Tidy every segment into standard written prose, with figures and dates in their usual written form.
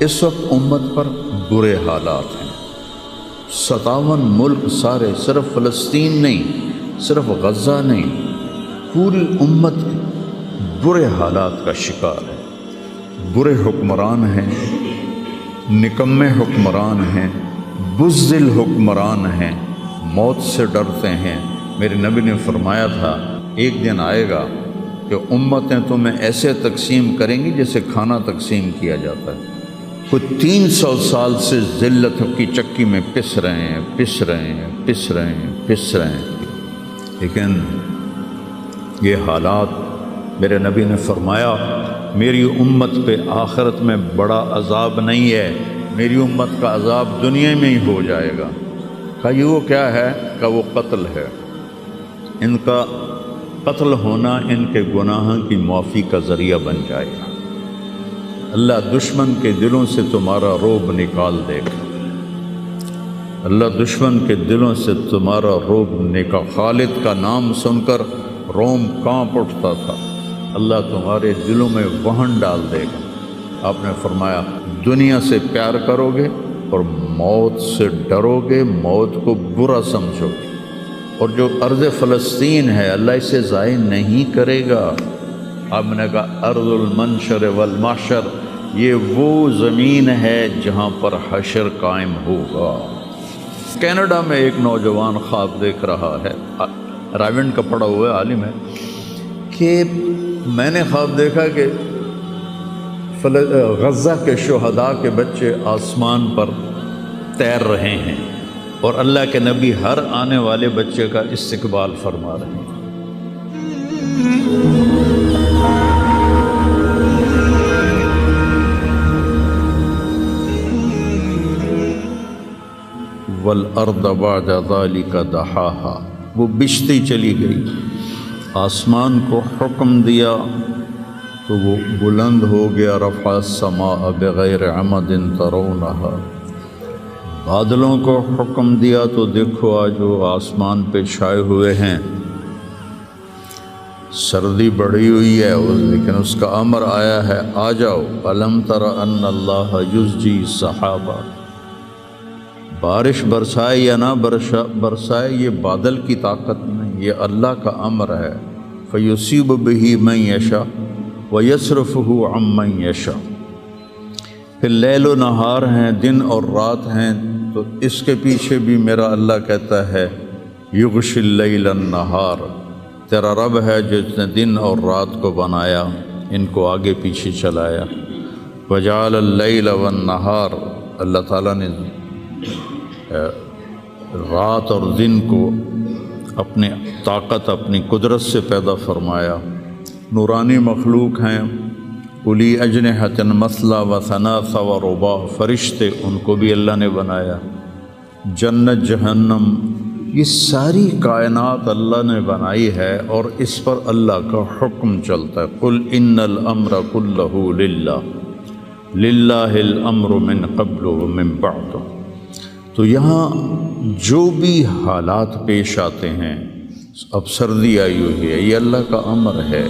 اس وقت امت پر برے حالات ہیں، 57 ملک سارے، صرف فلسطین نہیں، صرف غزہ نہیں، پوری امت برے حالات کا شکار ہے۔ برے حکمران ہیں، نکمے حکمران ہیں، بزدل حکمران ہیں، موت سے ڈرتے ہیں۔ میرے نبی نے فرمایا تھا ایک دن آئے گا کہ امتیں تمہیں ایسے تقسیم کریں گی جیسے کھانا تقسیم کیا جاتا ہے۔ کوئی 300 سال سے ذلت کی چکی میں پس رہے ہیں، لیکن یہ حالات، میرے نبی نے فرمایا میری امت پہ آخرت میں بڑا عذاب نہیں ہے، میری امت کا عذاب دنیا میں ہی ہو جائے گا۔ کہا یہ وہ کیا ہے؟ کہ وہ قتل ہے۔ ان کا قتل ہونا ان کے گناہوں کی معافی کا ذریعہ بن جائے گا۔ اللہ دشمن کے دلوں سے تمہارا رعب نکال دے گا، اللہ دشمن کے دلوں سے تمہارا رعب نکال۔ خالد کا نام سن کر روم کانپ اٹھتا تھا، اللہ تمہارے دلوں میں وہن ڈال دے گا۔ آپ نے فرمایا دنیا سے پیار کرو گے اور موت سے ڈرو گے، موت کو برا سمجھو گے، اور جو ارض فلسطین ہے اللہ اسے ضائع نہیں کرے گا۔ آپ نے کہا ارض المنشر والمحشر، یہ وہ زمین ہے جہاں پر حشر قائم ہوگا۔ کینیڈا میں ایک نوجوان خواب دیکھ رہا ہے، رائیونڈ کا پڑھا ہوا عالم ہے، کہ میں نے خواب دیکھا کہ غزہ کے شہداء کے بچے آسمان پر تیر رہے ہیں اور اللہ کے نبی ہر آنے والے بچے کا استقبال فرما رہے ہیں۔ وَالْأَرْضَ بَعْدَ ذَلِكَ دَحَاهَا، وہ بچھتی چلی گئی، آسمان کو حکم دیا تو وہ بلند ہو گیا۔ رفع السماء بغیر عمد ترونها، بادلوں کو حکم دیا تو دیکھو آج وہ آسمان پہ چھائے ہوئے ہیں۔ سردی بڑھی ہوئی ہے لیکن اس کا امر آیا ہے آ جاؤ۔ الم تر ان اللہ یزجی السحابہ، بارش برسائے یا نہ برسائے یہ بادل کی طاقت نہیں، یہ اللہ کا امر ہے۔ فیصیب بہ من یشاء ویصرفہ عن من یشاء، پھر لیل و نہار ہیں، دن اور رات ہیں، تو اس کے پیچھے بھی میرا اللہ کہتا ہے یغشی اللیل النہار، تیرا رب ہے جس نے دن اور رات کو بنایا، ان کو آگے پیچھے چلایا۔ وجعل اللیل والنہار، اللہ تعالیٰ نے رات اور دن کو اپنے طاقت، اپنی قدرت سے پیدا فرمایا۔ نورانی مخلوق ہیں، اُلی اجنحۃ مثلا و ثلاث و رباع، فرشتے ان کو بھی اللہ نے بنایا۔ جنت جہنم، یہ ساری کائنات اللہ نے بنائی ہے اور اس پر اللہ کا حکم چلتا ہے۔ قل ان الامر کلہ للہ، للہ الامر من قبل ومن بعد۔ تو یہاں جو بھی حالات پیش آتے ہیں، اب سردی آئی ہوئی ہے یہ اللہ کا امر ہے،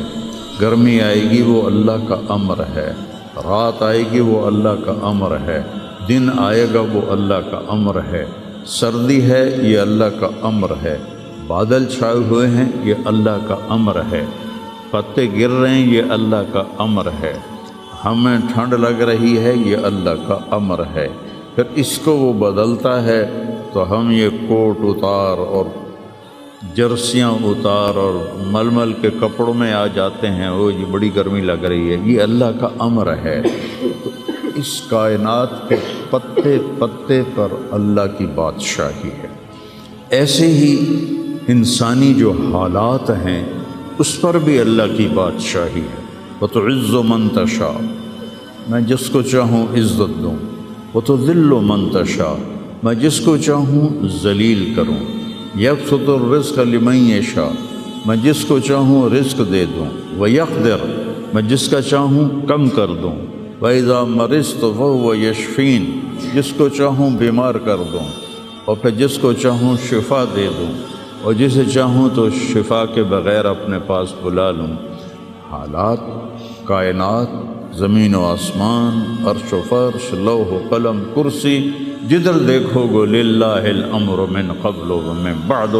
گرمی آئے گی وہ اللہ کا امر ہے، رات آئے گی وہ اللہ کا امر ہے، دن آئے گا وہ اللہ کا امر ہے، سردی ہے یہ اللہ کا امر ہے، بادل چھائے ہوئے ہیں یہ اللہ کا امر ہے، پتے گر رہے ہیں یہ اللہ کا امر ہے، ہمیں ٹھنڈ لگ رہی ہے یہ اللہ کا امر ہے۔ پھر اس کو وہ بدلتا ہے تو ہم یہ کوٹ اتار اور جرسیاں اتار اور ململ کے کپڑوں میں آ جاتے ہیں، وہ یہ بڑی گرمی لگ رہی ہے، یہ اللہ کا امر ہے۔ تو اس کائنات کے پتے پتے پر اللہ کی بادشاہی ہے۔ ایسے ہی انسانی جو حالات ہیں اس پر بھی اللہ کی بادشاہی ہے۔ وَتُعِزُّ مَن تَشَاءُ، میں جس کو چاہوں عزت دوں، وَتُذِلُّ مَن تَشَاءُ، میں جس کو چاہوں ذلیل کروں، یبسط الرزق لمن یشاء، میں جس کو چاہوں رزق دے دوں، ویقدر، میں جس کا چاہوں کم کر دوں، وَإِذَا مَرِضْتُ فَهُوَ یشفین، جس کو چاہوں بیمار کر دوں اور پھر جس کو چاہوں شفا دے دوں، اور جسے چاہوں تو شفا کے بغیر اپنے پاس بلا لوں۔ حالات، کائنات زمین و آسمان، عرش و فرش، لوح و قلم، کرسی، جدھر دیکھو گو للہ الامر من قبل و من بعد،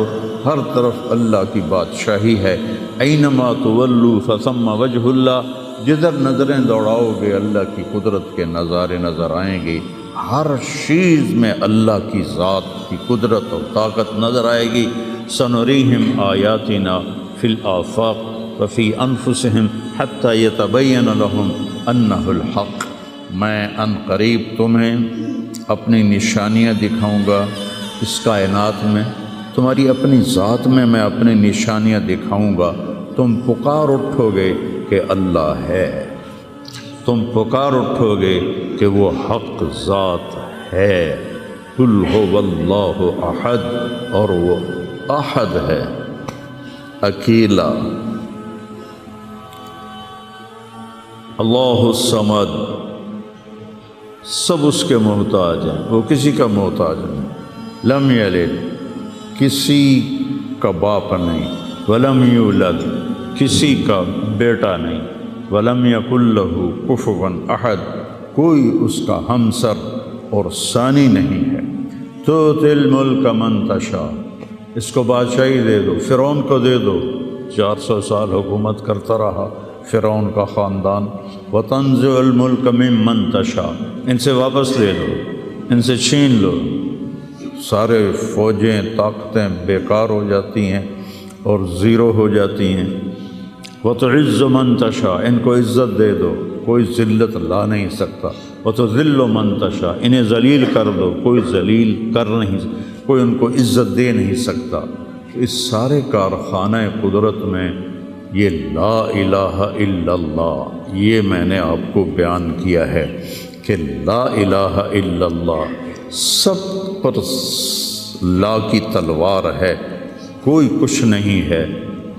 ہر طرف اللہ کی بادشاہی ہے۔ اینما تولوا فثم وجہ اللہ، جدھر نظریں دوڑاؤ گے اللہ کی قدرت کے نظارے نظر آئیں گے، ہر چیز میں اللہ کی ذات کی قدرت اور طاقت نظر آئے گی۔ سنریہم آیاتنا فی الآفاق وفی انفسہم حتی یتبین لہم انہ الحق، میں ان قریب تمہیں اپنی نشانیاں دکھاؤں گا اس کائنات میں، تمہاری اپنی ذات میں اپنی نشانیاں دکھاؤں گا، تم پکار اٹھو گے کہ اللہ ہے، تم پکار اٹھو گے کہ وہ حق ذات ہے۔ قل هو اللہ احد، اور وہ احد ہے، اکیلا۔ اللہ الصمد، سب اس کے محتاج ہیں، وہ کسی کا محتاج نہیں۔ لم یلد، کسی کا باپ نہیں، ولم یولد، کسی کا بیٹا نہیں، ولم یکن لہ کفوا احد، کوئی اس کا ہمسر اور ثانی نہیں ہے۔ تؤتی الملک من تشاء، اس کو بادشاہی دے دو، فرعون کو دے دو، 400 سال حکومت کرتا رہا فرعون کا خاندان۔ وتنزع الملک ممن تشاء، ان سے واپس لے لو، ان سے چھین لو، سارے فوجیں طاقتیں بیکار ہو جاتی ہیں اور زیرو ہو جاتی ہیں۔ وتعز من تشاء، ان کو عزت دے دو، کوئی ذلت لا نہیں سکتا۔ وتذل من تشاء، انہیں ذلیل کر دو، کوئی ذلیل کر نہیں، کوئی ان کو عزت دے نہیں سکتا۔ اس سارے کارخانہ قدرت میں یہ لا الہ الا اللہ، یہ میں نے آپ کو بیان کیا ہے کہ لا الہ الا اللہ، سب پر لا کی تلوار ہے، کوئی کچھ نہیں ہے،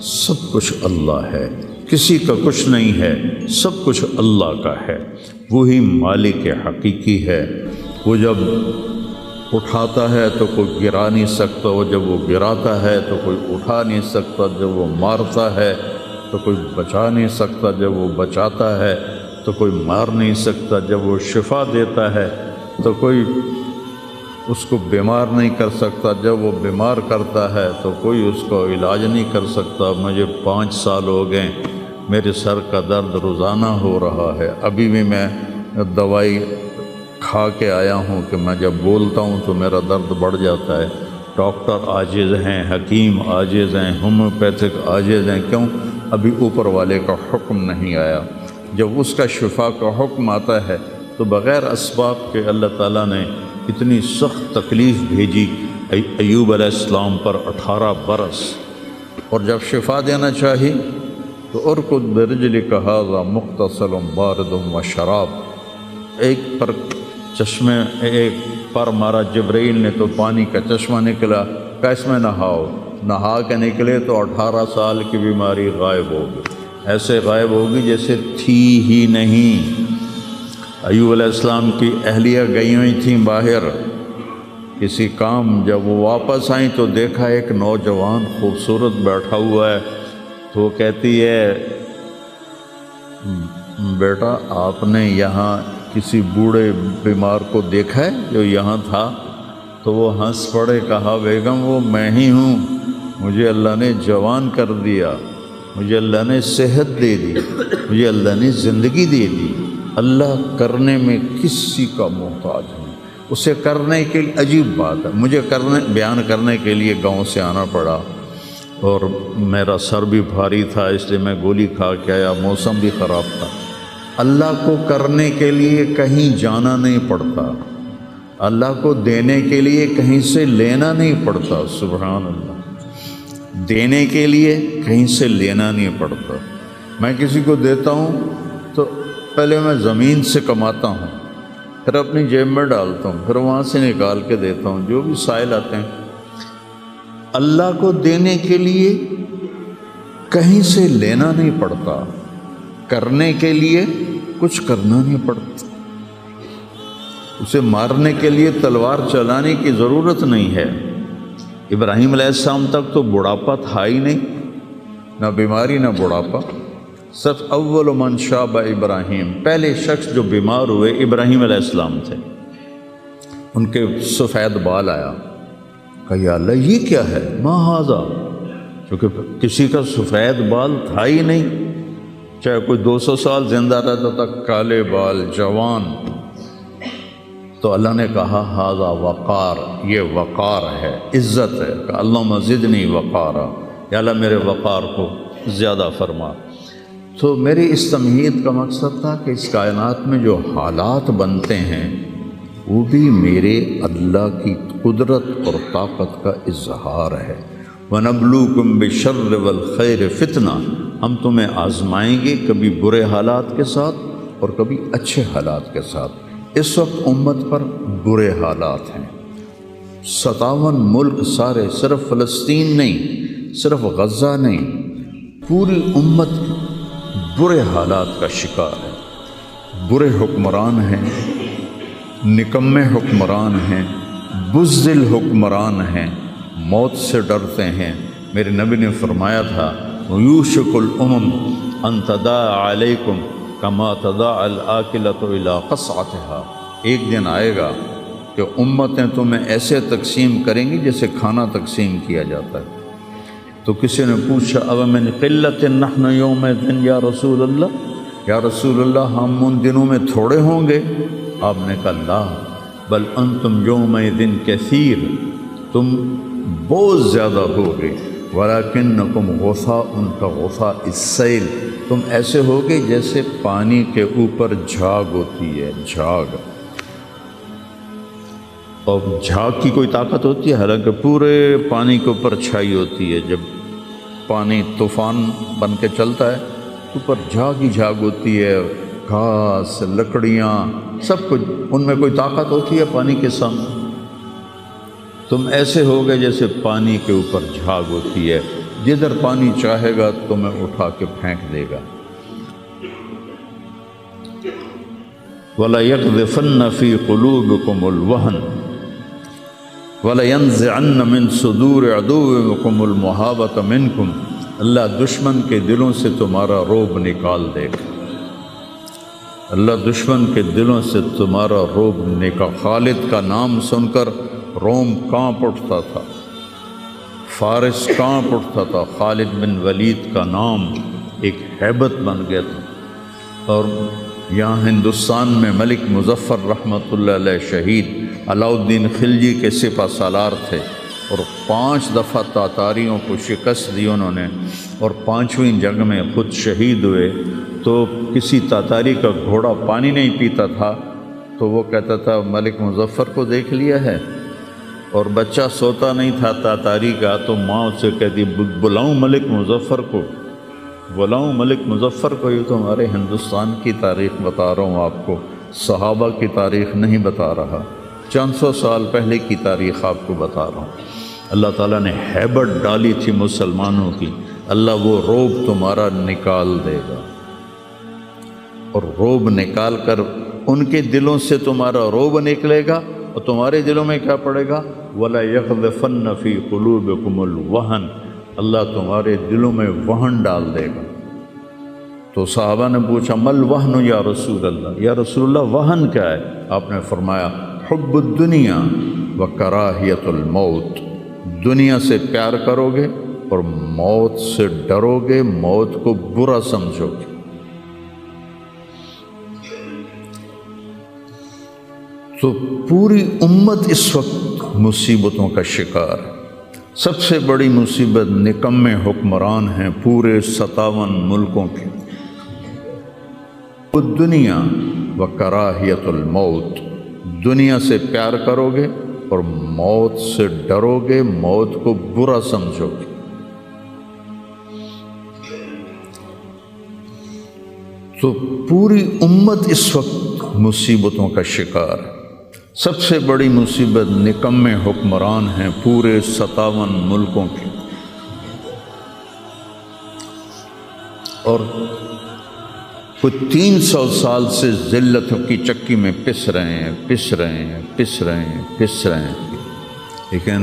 سب کچھ اللہ ہے، کسی کا کچھ نہیں ہے، سب کچھ اللہ کا ہے، وہی مالک حقیقی ہے۔ وہ جب اٹھاتا ہے تو کوئی گرا نہیں سکتا، وہ جب وہ گراتا ہے تو کوئی اٹھا نہیں سکتا، جب وہ مارتا ہے تو کوئی بچا نہیں سکتا، جب وہ بچاتا ہے تو کوئی مار نہیں سکتا، جب وہ شفا دیتا ہے تو کوئی اس کو بیمار نہیں کر سکتا، جب وہ بیمار کرتا ہے تو کوئی اس کو علاج نہیں کر سکتا۔ مجھے 5 سال ہو گئے، میرے سر کا درد روزانہ ہو رہا ہے، ابھی بھی میں دوائی کھا کے آیا ہوں کہ میں جب بولتا ہوں تو میرا درد بڑھ جاتا ہے۔ ڈاکٹر عاجز ہیں، حکیم عاجز ہیں، ہومیوپیتھک عاجز ہیں، کیوں؟ ابھی اوپر والے کا حکم نہیں آیا۔ جب اس کا شفا کا حکم آتا ہے تو بغیر اسباب کے اللہ تعالیٰ نے اتنی سخت تکلیف بھیجی ایوب علیہ السلام پر 18 برس، اور جب شفا دینا چاہی تو ارکض برجلک ھذا مغتسل بارد وشراب، ایک پر چشمے ایک پر مارا جبرائیل نے تو پانی کا چشمہ نکلا، کہ اس میں نہاؤ، نہا کے نکلے تو 18 سال کی بیماری غائب ہوگی، ایسے غائب ہوگی جیسے تھی ہی نہیں۔ ایوب علیہ السلام کی اہلیہ گئی ہوئی تھیں باہر کسی کام، جب وہ واپس آئیں تو دیکھا ایک نوجوان خوبصورت بیٹھا ہوا ہے، تو وہ کہتی ہے بیٹا آپ نے یہاں کسی بوڑھے بیمار کو دیکھا ہے جو یہاں تھا؟ تو وہ ہنس پڑے، کہا بیگم وہ میں ہی ہوں، مجھے اللہ نے جوان کر دیا، مجھے اللہ نے صحت دے دی، مجھے اللہ نے زندگی دے دی۔ اللہ کرنے میں کسی کا محتاج نہیں، اسے کرنے کے لیے عجیب بات ہے، مجھے بیان کرنے کے لیے گاؤں سے آنا پڑا اور میرا سر بھی بھاری تھا، اس لیے میں گولی کھا کے آیا، موسم بھی خراب تھا۔ اللہ کو کرنے کے لیے کہیں جانا نہیں پڑتا، اللہ کو دینے کے لیے کہیں سے لینا نہیں پڑتا، سبحان اللہ، دینے کے لیے کہیں سے لینا نہیں پڑتا۔ میں کسی کو دیتا ہوں تو پہلے میں زمین سے کماتا ہوں، پھر اپنی جیب میں ڈالتا ہوں، پھر وہاں سے نکال کے دیتا ہوں، جو بھی سائل آتے ہیں۔ اللہ کو دینے کے لیے کہیں سے لینا نہیں پڑتا، کرنے کے لیے کچھ کرنا نہیں پڑتا، اسے مارنے کے لیے تلوار چلانے کی ضرورت نہیں ہے۔ ابراہیم علیہ السلام تک تو بڑھاپا تھا ہی نہیں، نہ بیماری نہ بڑھاپا، سب اول من شاب ابراہیم، پہلے شخص جو بیمار ہوئے ابراہیم علیہ السلام تھے، ان کے سفید بال آیا، کہا یا اللہ یہ کیا ہے، ما ھذا، کیونکہ کسی کا سفید بال تھا ہی نہیں، چاہے کوئی 200 سال زندہ رہتا تھا، کالے بال، جوان۔ تو اللہ نے کہا ھذا وقار، یہ وقار ہے، عزت ہے، کہ اللہم زدنی وقارا، یا اللہ میرے وقار کو زیادہ فرما۔ تو میری اس تمہید کا مقصد تھا کہ اس کائنات میں جو حالات بنتے ہیں وہ بھی میرے اللہ کی قدرت اور طاقت کا اظہار ہے۔ وَنَبْلُوكُمْ بِالشَّرِّ وَالْخَيْرِ فِتْنَةً، ہم تمہیں آزمائیں گے کبھی برے حالات کے ساتھ اور کبھی اچھے حالات کے ساتھ۔ اس وقت امت پر برے حالات ہیں، 57 ملک سارے، صرف فلسطین نہیں، صرف غزہ نہیں، پوری امت برے حالات کا شکار ہے۔ برے حکمران ہیں، نکمے حکمران ہیں، بزدل حکمران ہیں، موت سے ڈرتے ہیں۔ میرے نبی نے فرمایا تھا یوشک الامم ان تداعی علیکم کما تداعی الآکلۃ الی قصعتها، ایک دن آئے گا کہ امتیں تمہیں ایسے تقسیم کریں گی جیسے کھانا تقسیم کیا جاتا ہے۔ تو کسی نے پوچھا اب من قلت نحن یومئذ یا رسول اللہ، یا رسول اللہ ہم ان دنوں میں تھوڑے ہوں گے؟ آپ نے کہا لا بل انتم یومئذ کثیر، تم بہت زیادہ ہوگے، ولکنکم غثاء کغثاء السیل، تم ایسے ہوگے جیسے پانی کے اوپر جھاگ ہوتی ہے، جھاگ۔ اور جھاگ کی کوئی طاقت ہوتی ہے؟ حالانکہ پورے پانی کے اوپر چھائی ہوتی ہے، جب پانی طوفان بن کے چلتا ہے اوپر جھاگ ہی جھاگ ہوتی ہے، گھاس، لکڑیاں، سب کچھ، ان میں کوئی طاقت ہوتی ہے پانی کے سامنے؟ تم ایسے ہوگے جیسے پانی کے اوپر جھاگ ہوتی ہے، جدھر پانی چاہے گا تمہیں اٹھا کے پھینک دے گا۔ وَلَيَقْذِفَنَّ فِي قُلُوبِكُمُ الْوَهْنَ وَلَيَنزِعَنَّ مِن صُدُورِ عَدُوِّكُمُ الْمُهَابَةَ مِنكُمْ، اللہ دشمن کے دلوں سے تمہارا رعب نکال دے گا، اللہ دشمن کے دلوں سے تمہارا رعب نکال۔ خالد کا نام سن کر روم کانپ اٹھتا تھا، فارس کانپ اٹھتا تھا، خالد بن ولید کا نام ایک ہیبت بن گیا تھا۔ اور یہاں ہندوستان میں ملک مظفر رحمۃ اللہ علیہ شہید علاؤ الدین خلجی کے سپہ سالار تھے، اور 5 دفعہ تاتاریوں کو شکست دی انہوں نے، اور 5ویں جنگ میں خود شہید ہوئے۔ تو کسی تاتاری کا گھوڑا پانی نہیں پیتا تھا تو وہ کہتا تھا ملک مظفر کو دیکھ لیا ہے، اور بچہ سوتا نہیں تھا تاتاری کا تو ماں اسے کہتی بلاؤں ملک مظفر کو، بلاؤں ملک مظفر کو۔ یہ تو ہمارے ہندوستان کی تاریخ بتا رہا ہوں آپ کو، صحابہ کی تاریخ نہیں بتا رہا، 400 سال پہلے کی تاریخ آپ کو بتا رہا ہوں۔ اللہ تعالیٰ نے ہیبت ڈالی تھی مسلمانوں کی، اللہ وہ رعب تمہارا نکال دے گا، اور رعب نکال کر ان کے دلوں سے تمہارا رعب نکلے گا، اور تمہارے دلوں میں کیا پڑے گا؟ وَلَيَقْذِفَنَّ فِي قُلُوبِكُمُ الْوَهْنَ، اللہ تمہارے دلوں میں وہن ڈال دے گا۔ تو صحابہ نے پوچھا مل وہن یا رسول اللہ، یا رسول اللہ وہن کیا ہے؟ آپ نے فرمایا حب الدنیا وکراہیت الموت، دنیا سے پیار کرو گے اور موت سے ڈرو گے، موت کو برا سمجھو گے۔ تو پوری امت اس وقت مصیبتوں کا شکار ہے۔ سب سے بڑی مصیبت نکمے حکمران ہیں پورے 57 ملکوں کے۔ دنیا و کراہیت الموت، دنیا سے پیار کرو گے اور موت سے ڈرو گے، موت کو برا سمجھو گے۔ تو پوری امت اس وقت مصیبتوں کا شکار ہے۔ سب سے بڑی مصیبت نکمے حکمران ہیں پورے 57 ملکوں کے، اور کچھ 300 سال سے ذلت کی چکی میں پس رہے ہیں، لیکن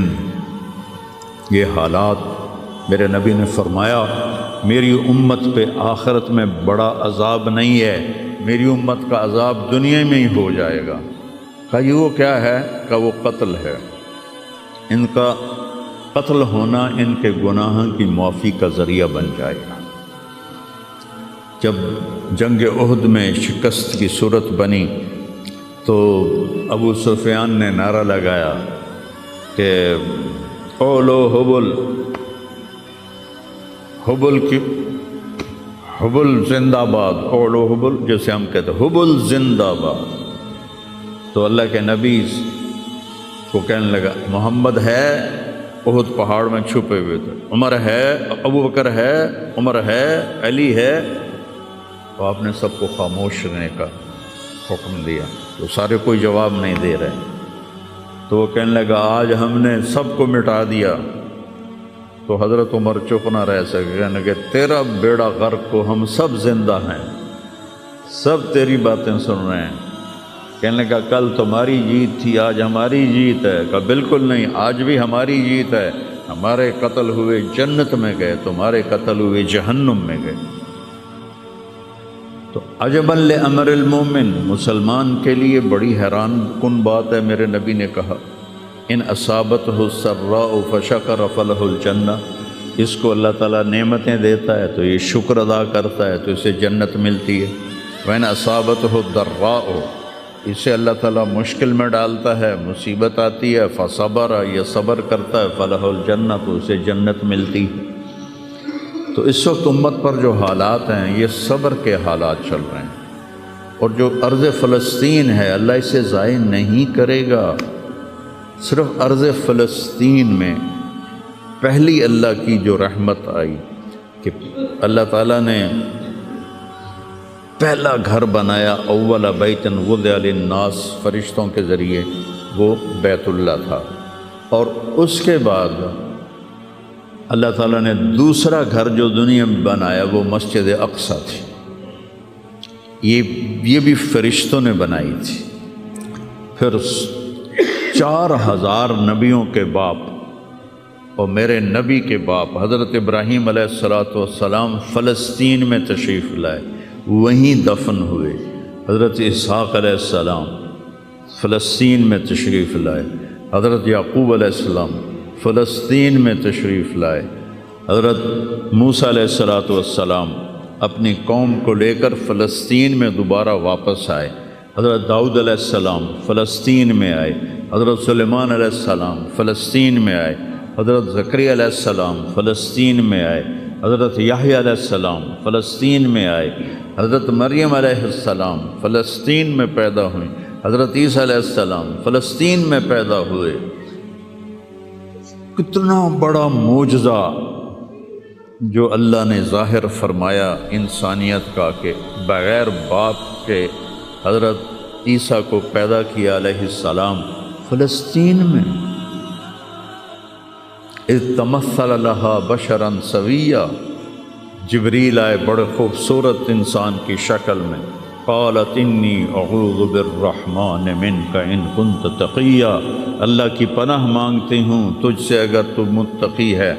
یہ حالات، میرے نبی نے فرمایا میری امت پہ آخرت میں بڑا عذاب نہیں ہے، میری امت کا عذاب دنیا میں ہی ہو جائے گا۔ کہا یہ وہ کیا ہے؟ کہ وہ قتل ہے، ان کا قتل ہونا ان کے گناہوں کی معافی کا ذریعہ بن جائے گا۔ جب جنگ احد میں شکست کی صورت بنی تو ابو سفیان نے نعرہ لگایا کہ اولو حبل، حبل زندہ باد، اولو حبل، جیسے ہم کہتے ہیں حبل زندہ باد۔ تو اللہ کے نبی کو کہنے لگا محمد ہے، احد پہاڑ میں چھپے ہوئے تھے، عمر ہے، ابو بکر ہے، عمر ہے، علی ہے، تو آپ نے سب کو خاموش رہنے کا حکم دیا، تو سارے کوئی جواب نہیں دے رہے۔ تو وہ کہنے لگا آج ہم نے سب کو مٹا دیا۔ تو حضرت عمر چپ نہ رہ سکے، کہنے لگے تیرا بیڑا غرق کو، ہم سب زندہ ہیں، سب تیری باتیں سن رہے ہیں۔ کہنے لگا کل تمہاری جیت تھی، آج ہماری جیت ہے۔ کہا بالکل نہیں، آج بھی ہماری جیت ہے، ہمارے قتل ہوئے جنت میں گئے، تمہارے قتل ہوئے جہنم میں گئے۔ تو عجبا لامر المومن، مسلمان کے لیے بڑی حیران کن بات ہے، میرے نبی نے کہا ان اصابتہ السراء فشکر فلہ الجنہ، اس کو اللہ تعالیٰ نعمتیں دیتا ہے تو یہ شکر ادا کرتا ہے تو اسے جنت ملتی ہے۔ وَإِنْ أَصَابَتْهُ الضَّرَّاءُ، اسے اللہ تعالیٰ مشکل میں ڈالتا ہے، مصیبت آتی ہے، فصبر، یہ صبر کرتا ہے، فلہ الجنہ، تو اسے جنت ملتی ہے۔ تو اس وقت امت پر جو حالات ہیں یہ صبر کے حالات چل رہے ہیں، اور جو ارض فلسطین ہے اللہ اسے ضائع نہیں کرے گا۔ صرف ارض فلسطین میں پہلی اللہ کی جو رحمت آئی کہ اللہ تعالیٰ نے پہلا گھر بنایا، اول بیت وضع للناس، فرشتوں کے ذریعے، وہ بیت اللہ تھا، اور اس کے بعد اللہ تعالیٰ نے دوسرا گھر جو دنیا میں بنایا وہ مسجد اقصیٰ تھی، یہ بھی فرشتوں نے بنائی تھی۔ پھر 4000 نبیوں کے باپ اور میرے نبی کے باپ حضرت ابراہیم علیہ السلام فلسطین میں تشریف لائے، وہیں دفن ہوئے۔ حضرت اسحاق علیہ السلام فلسطین میں تشریف لائے، حضرت یعقوب علیہ السلام فلسطین میں تشریف لائے، حضرت موسیٰ علیہ السلام اپنی قوم کو لے کر فلسطین میں دوبارہ واپس آئے، حضرت داؤد علیہ السلام فلسطین میں آئے، حضرت سلیمان علیہ السلام فلسطین میں آئے، حضرت زکریا علیہ السلام فلسطین میں آئے، حضرت یحییٰ علیہ السلام فلسطین میں آئے، حضرت مریم علیہ السلام فلسطین میں پیدا ہوئیں، حضرت عیسیٰ علیہ السلام فلسطین میں پیدا ہوئے۔ کتنا بڑا معجزہ جو اللہ نے ظاہر فرمایا انسانیت کا کہ بغیر باپ کے حضرت عیسیٰ کو پیدا کیا علیہ السلام فلسطین میں۔ اذ تمثل لها بشرا سویا، جبریل آئے بڑے خوبصورت انسان کی شکل میں، قالت انی اعوذ بالرحمن منک ان کنت تقیا، اللہ کی پناہ مانگتی ہوں تجھ سے اگر تو متقی ہے۔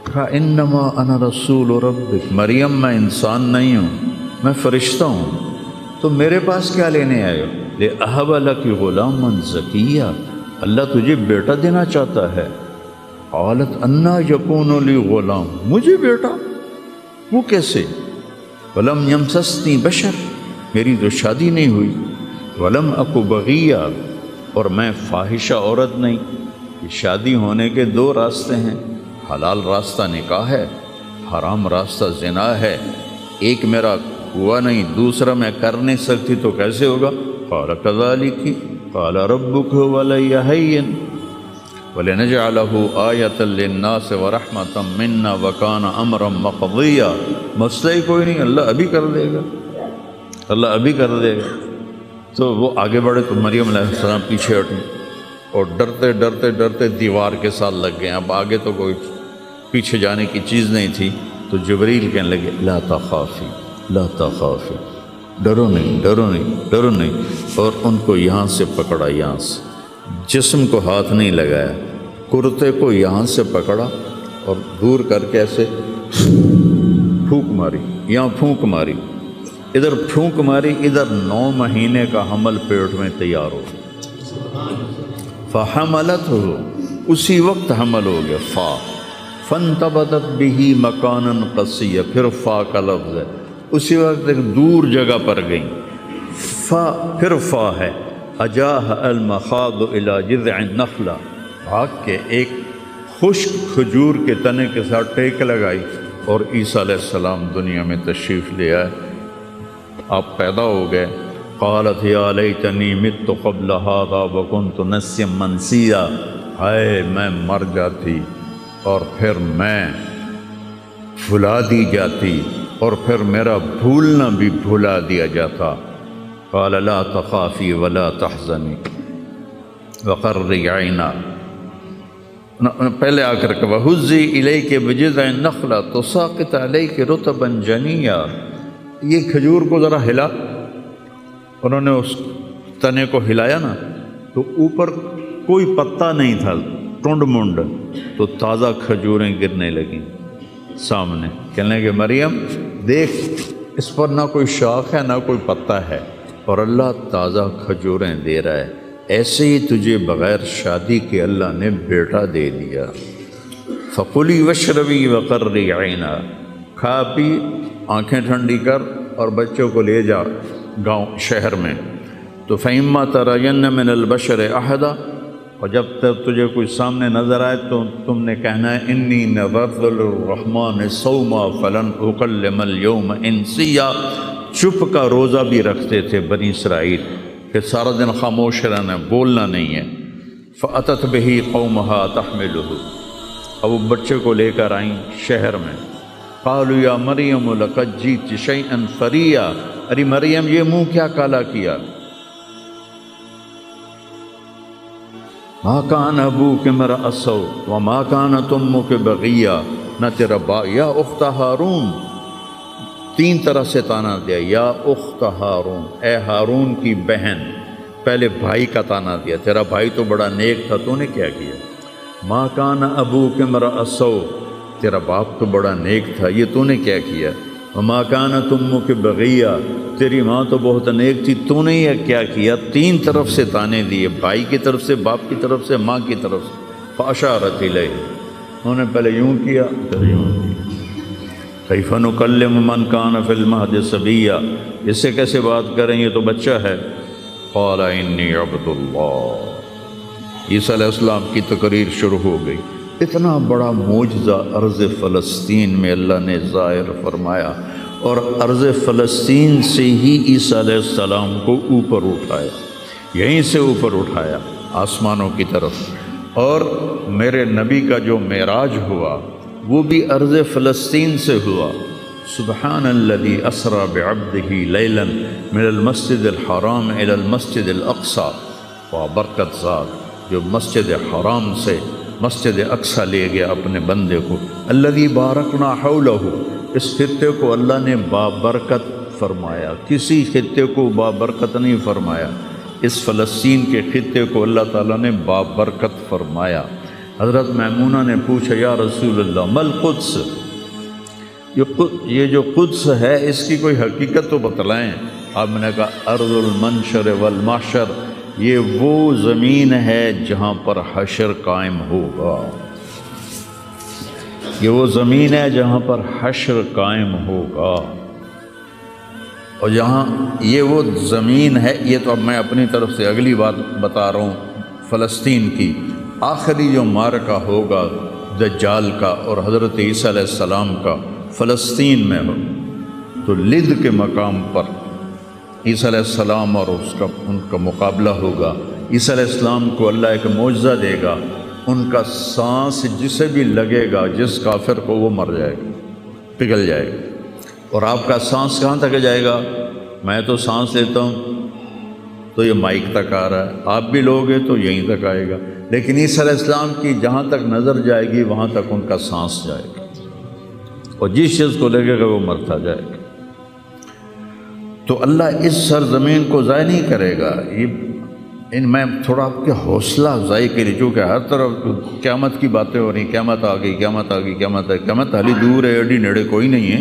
کہا انما انا رسول ربک، مریم میں انسان نہیں ہوں، میں فرشتہ ہوں، تو میرے پاس کیا لینے آئے ہو؟ لأہب لک غلاما زکیا، اللہ تجھے بیٹا دینا چاہتا ہے۔ قالت انا یکون لی غلام، مجھے بیٹا؟ وہ کیسے؟ ولم یمسسنی بشر، میری تو شادی نہیں ہوئی، ولم اکو بغیہ، اور میں فاحشہ عورت نہیں۔ یہ شادی ہونے کے دو راستے ہیں، حلال راستہ نکاح ہے، حرام راستہ زنا ہے، ایک میرا ہوا نہیں، دوسرا میں کر نہیں سکتی، تو کیسے ہوگا؟ قال کذالک قال ربک ولی ہین وَلِنَجْعَلَهُ آیَةً لِلنَّاسِ وَرَحْمَةً مِنَّا وَكَانَ أَمْرًا مَقْضِيًّا، مسئلہ ہی کوئی نہیں، اللہ ابھی کر دے گا، اللہ ابھی کر دے گا۔ تو وہ آگے بڑھے تو مریم علیہ السلام پیچھے ہٹیں اور ڈرتے ڈرتے ڈرتے دیوار کے ساتھ لگ گئے، اب آگے تو کوئی پیچھے جانے کی چیز نہیں تھی۔ تو جبریل کہنے لگے لا تخافی لا تخافی، ڈرو نہیں ڈرو نہیں ڈرو نہیں، اور ان کو یہاں سے پکڑا، یہاں سے، جسم کو ہاتھ نہیں لگایا، کرتے کو یہاں سے پکڑا اور دور کر کے ایسے پھونک ماری، یہاں پھونک ماری، ادھر پھونک ماری، ادھر 9 مہینے کا حمل پیٹ میں تیار ہو، فحملتہ، اسی وقت حمل ہو گیا، فانتبذت بہ مکانا قصیا، پھر فا کا لفظ ہے، اسی وقت ایک دور جگہ پر گئیں، پھر فا ہے، اجاہ المخاض الی جذع النخلہ، بھاگ کے ایک خشک کھجور کے تنے کے ساتھ ٹیک لگائی، اور عیسیٰ علیہ السلام دنیا میں تشریف لے آئے، آپ پیدا ہو گئے۔ قالت یا لیتنی مت قبل ھذا وکنت نسیا منسیا، ہائے میں مر جاتی اور پھر میں بھلا دی جاتی، اور پھر میرا بھولنا بھی بھلا دیا جاتا۔ قال لا تخافی ولا تحزنی وقرری عینا، پہلے آ کر کے وَهُزِّي إِلَيْكِ بِجِذْعِ النَّخْلَةِ تُسَاقِطْ عَلَيْكِ رُطَبًا جَنِيًّا، یہ کھجور کو ذرا ہلا، انہوں نے اس تنے کو ہلایا نا تو اوپر کوئی پتا نہیں تھا، ٹنڈ منڈ، تو تازہ کھجوریں گرنے لگیں سامنے، کہنے لگے مریم دیکھ، اس پر نہ کوئی شاخ ہے نہ کوئی پتا ہے، اور اللہ تازہ کھجوریں دے رہا ہے، ایسے ہی تجھے بغیر شادی کے اللہ نے بیٹا دے دیا۔ فَقُلِي وَاشْرَبِي وَقَرِّي عَيْنًا، کھا پی، آنکھیں ٹھنڈی کر، اور بچوں کو لے جا گاؤں شہر میں۔ تو فَإِمَّا تَرَيَنَّ مِنَ الْبَشَرِ أَحَدًا، اور جب تک تجھے کوئی سامنے نظر آئے تو تم نے کہنا ہے اِنِّي نَذَرْتُ لِلرَّحْمَٰنِ صَوْمًا فَلَنْ أُكَلِّمَ الْيَوْمَ إِنسِيًّا، چپ کا روزہ بھی رکھتے تھے بنی اسرائیل کہ سارا دن خاموش رہنا، بولنا نہیں ہے۔ فَأَتَتْ بِهِ قَوْمَهَا تَحْمِلُهُ، اب وہ بچے کو لے کر آئیں شہر میں۔ قَالُوا يَا مَرْيَمُ لَقَدْ جِئْتِ شَيْئًا فَرِيًّا، ارے مریم یہ منہ کیا کالا کیا، مَا كَانَ أَبُوكِ امْرَأَ سَوْءٍ وَمَا كَانَتْ أُمُّكِ بَغِيًّا، نہ تیرا یا اخت ہارون، 3 طرح سے تانا دیا، یا اخت ہارون، اے ہارون کی بہن، پہلے بھائی کا تانا دیا، تیرا بھائی تو بڑا نیک تھا، تو نے کیا کیا، مَا كَانَ أَبُوكِ امْرَأَ سَوْءٍ، تیرا باپ تو بڑا نیک تھا، یہ تو نے کیا کیا، وَمَا كَانَتْ أُمُّكِ بَغِيًّا، تیری ماں تو بہت نیک تھی، تو نے یہ کیا کیا، 3 طرف سے تانے دیے، بھائی کی طرف سے، باپ کی طرف سے، ماں کی طرف سے۔ فَأَشَارَتْ إِلَيْهِ، انہوں نے پہلے یوں کیا پھر یوں کیا۔ کیف نکلم من کان فی المہد صبیا، اس سے کیسے بات کریں، یہ تو بچہ ہے۔ قال انی عبد اللہ، عیسیٰ علیہ السلام کی تقریر شروع ہو گئی۔ اتنا بڑا معجزہ ارض فلسطین میں اللہ نے ظاہر فرمایا، اور ارض فلسطین سے ہی عیسیٰ علیہ السلام کو اوپر اٹھایا، یہیں سے اوپر اٹھایا آسمانوں کی طرف، اور میرے نبی کا جو معراج ہوا وہ بھی ارض فلسطین سے ہوا۔ سبحان الذی اسری بعبدہ لیلا من المسجد الحرام الی المسجد الاقصی، وبرکت ذات جو مسجد حرام سے مسجد اقصی لے گیا اپنے بندے کو، الذی بارکنا حولہ، اس خطے کو اللہ نے بابرکت فرمایا، کسی خطے کو بابرکت نہیں فرمایا، اس فلسطین کے خطے کو اللہ تعالیٰ نے بابرکت فرمایا۔ حضرت میمونہ نے پوچھا یا رسول اللہ مل قدس، یہ جو قدس ہے اس کی کوئی حقیقت تو بتلائیں۔ آپ نے کہا ارض المنشر والمحشر، یہ وہ زمین ہے جہاں پر حشر قائم ہوگا، یہ وہ زمین ہے جہاں پر حشر قائم ہوگا، اور جہاں یہ وہ زمین ہے، یہ تو اب میں اپنی طرف سے اگلی بات بتا رہا ہوں، فلسطین کی آخری جو معرکہ ہوگا دجال کا اور حضرت عیسیٰ علیہ السلام کا فلسطین میں ہو، تو لد کے مقام پر عیسیٰ علیہ السلام اور ان کا مقابلہ ہوگا۔ عیسیٰ علیہ السلام کو اللہ ایک معجزہ دے گا، ان کا سانس جسے بھی لگے گا، جس کافر کو، وہ مر جائے گا، پگھل جائے گا۔ اور آپ کا سانس کہاں تک جائے گا؟ میں تو سانس لیتا ہوں تو یہ مائک تک آ رہا ہے، آپ بھی لوگے تو یہیں تک آئے گا، لیکن عیسیٰ علیہ السلام کی جہاں تک نظر جائے گی وہاں تک ان کا سانس جائے گا، اور جس چیز کو لگے گا وہ مرتا جائے گا۔ تو اللہ اس سرزمین کو ضائع نہیں کرے گا۔ میں تھوڑا آپ کے حوصلہ افزائی کے لیے، چونکہ ہر طرف قیامت کی باتیں ہو رہی، قیامت آ گئی، قیامت آ گئی، قیامت آ گئی، قیامت حالی دور ہے، ایڈی نیڑے کوئی نہیں ہے،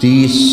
30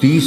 30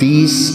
30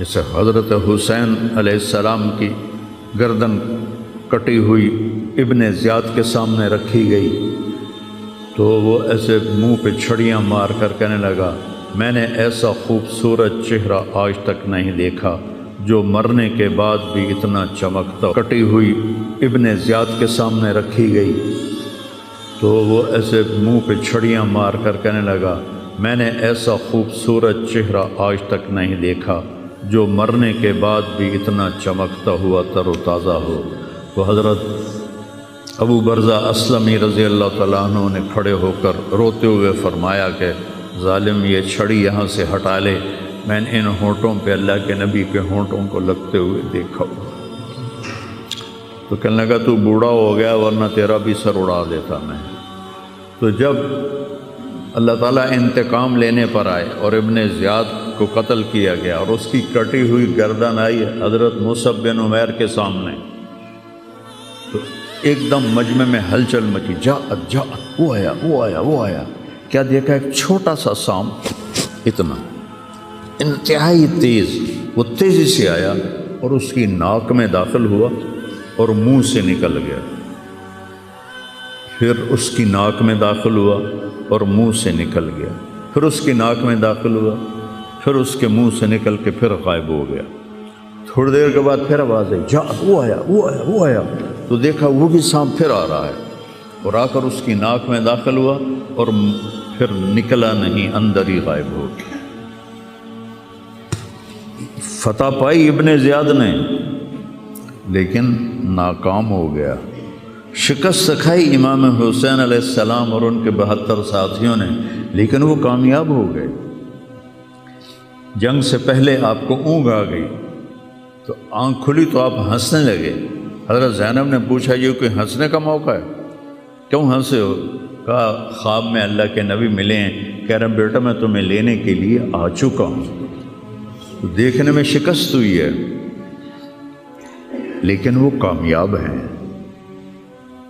جیسے حضرت حسین علیہ السلام کی گردن کٹی ہوئی ابن زیاد کے سامنے رکھی گئی تو وہ ایسے منہ پہ چھڑیاں مار کر کہنے لگا میں نے ایسا خوبصورت چہرہ آج تک نہیں دیکھا جو مرنے کے بعد بھی اتنا چمکتا۔ کٹی ہوئی ابن زیاد کے سامنے رکھی گئی تو وہ ایسے منہ پہ چھڑیاں مار کر کہنے لگا میں نے ایسا خوبصورت چہرہ آج تک نہیں دیکھا جو مرنے کے بعد بھی اتنا چمکتا ہوا تر و تازہ ہو۔ تو حضرت ابو برزہ اسلمی رضی اللہ تعالیٰ عنہ نے کھڑے ہو کر روتے ہوئے فرمایا کہ ظالم یہ چھڑی یہاں سے ہٹا لے، میں نے ان ہونٹوں پہ اللہ کے نبی کے ہونٹوں کو لگتے ہوئے دیکھا ہوا۔ تو کہنے لگا تو بوڑھا ہو گیا ورنہ تیرا بھی سر اڑا دیتا میں۔ تو جب اللہ تعالیٰ انتقام لینے پر آئے اور ابن زیاد کو قتل کیا گیا اور اس کی کٹی ہوئی گردن آئی حضرت مصعب بن عمیر کے سامنے، تو ایک دم مجمع میں ہلچل مچی، جاءت وہ آیا کیا دیکھا؟ ایک چھوٹا سا سانپ، اتنا انتہائی تیز، وہ تیزی سے آیا اور اس کی ناک میں داخل ہوا اور منہ سے نکل گیا، پھر اس کی ناک میں داخل ہوا اور منہ سے نکل گیا، پھر اس کی ناک میں داخل ہوا، پھر اس کے منہ سے نکل کے پھر غائب ہو گیا۔ تھوڑی دیر کے بعد پھر آواز آئی، جاءت وہ آیا تو دیکھا وہ بھی سانپ پھر آ رہا ہے اور آ کر اس کی ناک میں داخل ہوا اور پھر نکلا نہیں، اندر ہی غائب ہو گیا۔ فتح پائی ابن زیاد نے لیکن ناکام ہو گیا۔ شکست کھائی امام حسین علیہ السلام اور ان کے 72 ساتھیوں نے، لیکن وہ کامیاب ہو گئے۔ جنگ سے پہلے آپ کو اونگ آ گئی تو آنکھ کھلی تو آپ ہنسنے لگے۔ حضرت زینب نے پوچھا یہ کوئی ہنسنے کا موقع ہے، کیوں ہنسے ہو؟ کہا خواب میں اللہ کے نبی ملے ہیں، کہہ رہے ہیں بیٹا میں تمہیں لینے کے لیے آ چکا ہوں۔ تو دیکھنے میں شکست ہوئی ہے لیکن وہ کامیاب ہیں۔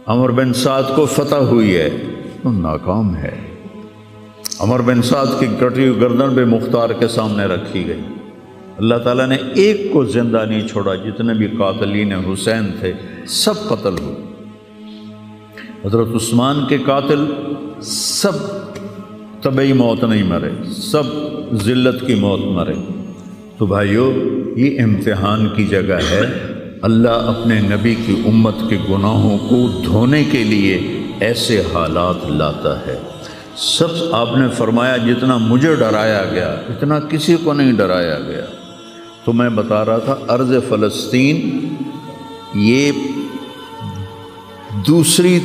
عمر بن سعد کو فتح ہوئی ہے تو ناکام ہے۔ عمر بن سعد کی کٹی ہوئی گردن بے مختار کے سامنے رکھی گئی، اللہ تعالیٰ نے ایک کو زندہ نہیں چھوڑا، جتنے بھی قاتلین حسین تھے سب قتل ہوئے۔ حضرت عثمان کے قاتل سب طبعی موت نہیں مرے، سب ذلت کی موت مرے۔ تو بھائیو یہ امتحان کی جگہ ہے، اللہ اپنے نبی کی امت کے گناہوں کو دھونے کے لیے ایسے حالات لاتا ہے۔ سب آپ نے فرمایا جتنا مجھے ڈرایا گیا اتنا کسی کو نہیں ڈرایا گیا۔ تو میں بتا رہا تھا ارض فلسطین یہ دوسری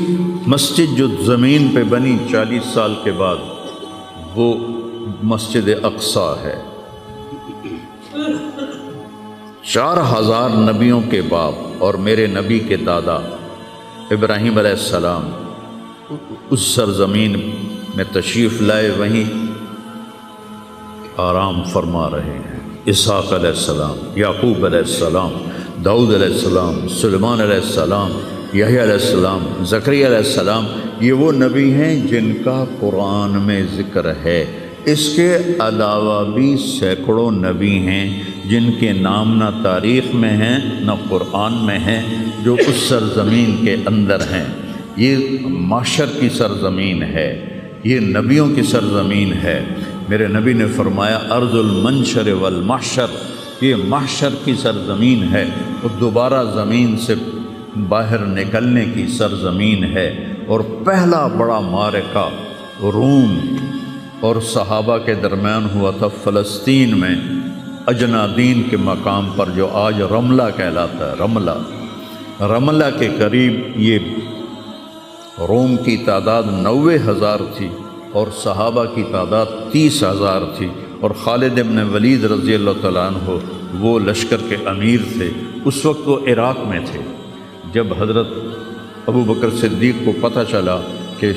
مسجد جو زمین پہ بنی 40 سال کے بعد وہ مسجد اقصیٰ ہے۔ 4000 نبیوں کے باپ اور میرے نبی کے دادا ابراہیم علیہ السلام اس سرزمین میں تشریف لائے، وہیں آرام فرما رہے ہیں۔ اسحاق علیہ السلام، یعقوب علیہ السلام، داؤد علیہ السلام، سلیمان علیہ السلام، یحییٰ علیہ السلام، زکریا علیہ السلام، یہ وہ نبی ہیں جن کا قرآن میں ذکر ہے۔ اس کے علاوہ بھی سینکڑوں نبی ہیں جن کے نام نہ تاریخ میں ہیں نہ قرآن میں ہیں، جو اس سرزمین کے اندر ہیں۔ یہ معاشر کی سرزمین ہے، یہ نبیوں کی سرزمین ہے۔ میرے نبی نے فرمایا ارض المنشر والمحشر، یہ محشر کی سرزمین ہے اور دوبارہ زمین سے باہر نکلنے کی سرزمین ہے۔ اور پہلا بڑا معرکہ روم اور صحابہ کے درمیان ہوا تھا فلسطین میں، اجنادین کے مقام پر جو آج رملہ کہلاتا ہے۔ رملہ کے قریب یہ روم کی تعداد 90,000 تھی اور صحابہ کی تعداد 30,000 تھی، اور خالد ابن ولید رضی اللہ تعالیٰ عنہ وہ لشکر کے امیر تھے۔ اس وقت وہ عراق میں تھے۔ جب حضرت ابو بکر صدیق کو پتہ چلا کہ